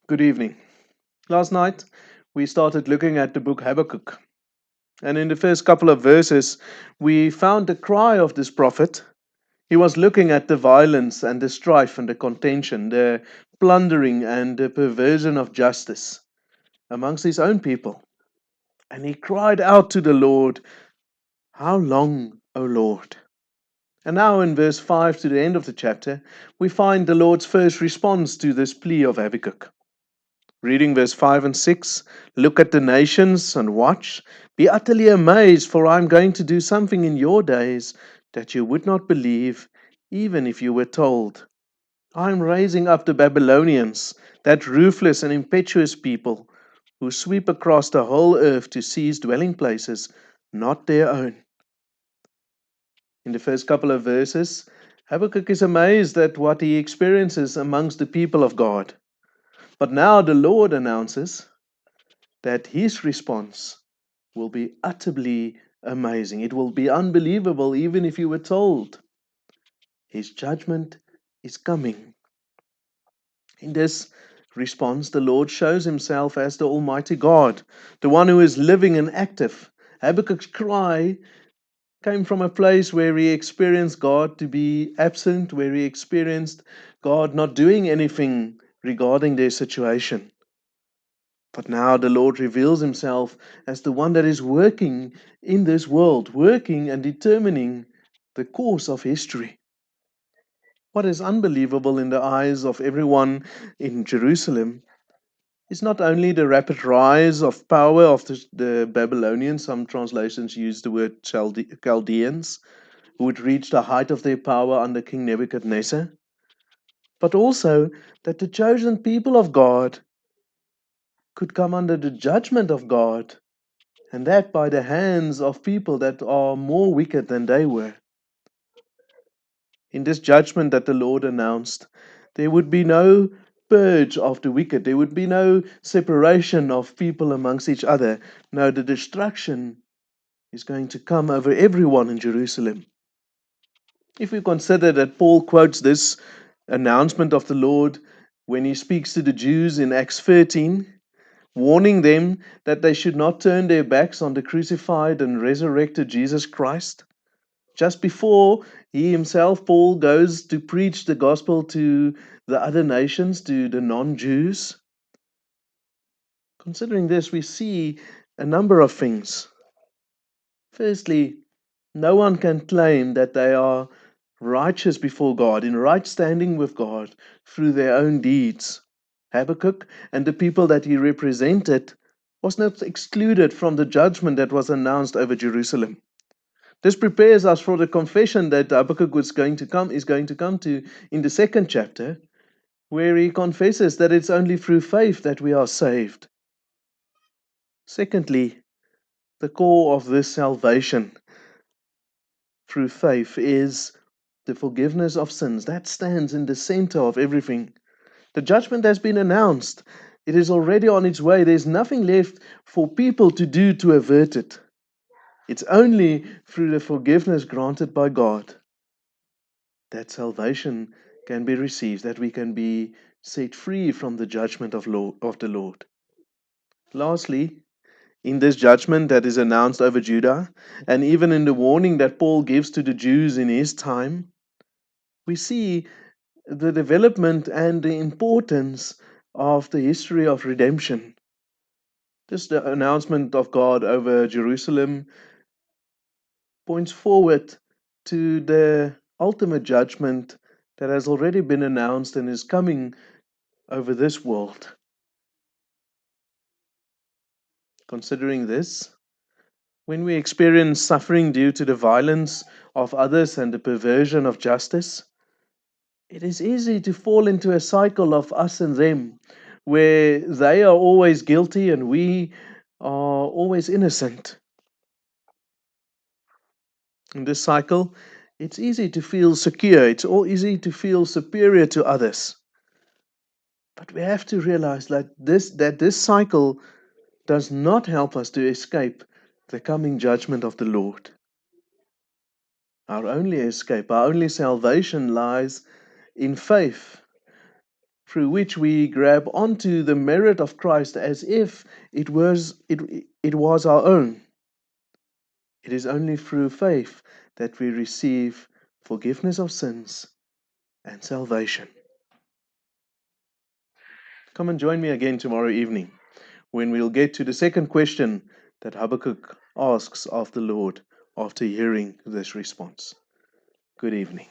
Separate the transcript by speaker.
Speaker 1: Good evening. Last night, we started looking at the book Habakkuk. And in the first couple of verses, we found the cry of this prophet. He was looking at the violence and the strife and the contention, the plundering and the perversion of justice amongst his own people. And he cried out to the Lord, "How long, O Lord?" And now in verse 5 to the end of the chapter, we find the Lord's first response to this plea of Habakkuk. Reading verse 5 and 6, look at the nations and watch. Be utterly amazed, for I am going to do something in your days that you would not believe, even if you were told. I am raising up the Babylonians, that ruthless and impetuous people who sweep across the whole earth to seize dwelling places, not their own. In the first couple of verses, Habakkuk is amazed at what he experiences amongst the people of God. But now the Lord announces that his response will be utterly amazing. It will be unbelievable even if you were told. His judgment is coming. In this response, the Lord shows himself as the Almighty God, the one who is living and active. Habakkuk's cry came from a place where he experienced God to be absent, where he experienced God not doing anything regarding their situation. But now the Lord reveals himself as the one that is working in this world, working and determining the course of history. What is unbelievable in the eyes of everyone in Jerusalem is not only the rapid rise of power of the Babylonians, some translations use the word Chaldeans, who would reach the height of their power under King Nebuchadnezzar, but also that the chosen people of God could come under the judgment of God, and that by the hands of people that are more wicked than they were. In this judgment that the Lord announced, there would be no purge of the wicked, there would be no separation of people amongst each other. No, the destruction is going to come over everyone in Jerusalem. If we consider that Paul quotes this announcement of the Lord when he speaks to the Jews in Acts 13, warning them that they should not turn their backs on the crucified and resurrected Jesus Christ. Just before he himself, Paul, goes to preach the gospel to the other nations, to the non-Jews. Considering this, we see a number of things. Firstly, no one can claim that they are righteous before God, in right standing with God, through their own deeds. Habakkuk and the people that he represented was not excluded from the judgment that was announced over Jerusalem. This prepares us for the confession that Habakkuk is going to come to in the second chapter, where he confesses that it's only through faith that we are saved. Secondly, the core of this salvation through faith is the forgiveness of sins. That stands in the center of everything. The judgment has been announced. It is already on its way. There's nothing left for people to do to avert it. It's only through the forgiveness granted by God that salvation can be received, that we can be set free from the judgment of the Lord. Lastly, in this judgment that is announced over Judah, and even in the warning that Paul gives to the Jews in his time, we see the development and the importance of the history of redemption. This the announcement of God over Jerusalem points forward to the ultimate judgment that has already been announced and is coming over this world. Considering this, when we experience suffering due to the violence of others and the perversion of justice, it is easy to fall into a cycle of us and them, where they are always guilty and we are always innocent. In this cycle, it's easy to feel secure, it's all easy to feel superior to others. But we have to realize that this cycle does not help us to escape the coming judgment of the Lord. Our only escape, our only salvation lies in faith, through which we grab onto the merit of Christ as if it was our own. It is only through faith that we receive forgiveness of sins and salvation. Come and join me again tomorrow evening when we'll get to the second question that Habakkuk asks of the Lord after hearing this response. Good evening.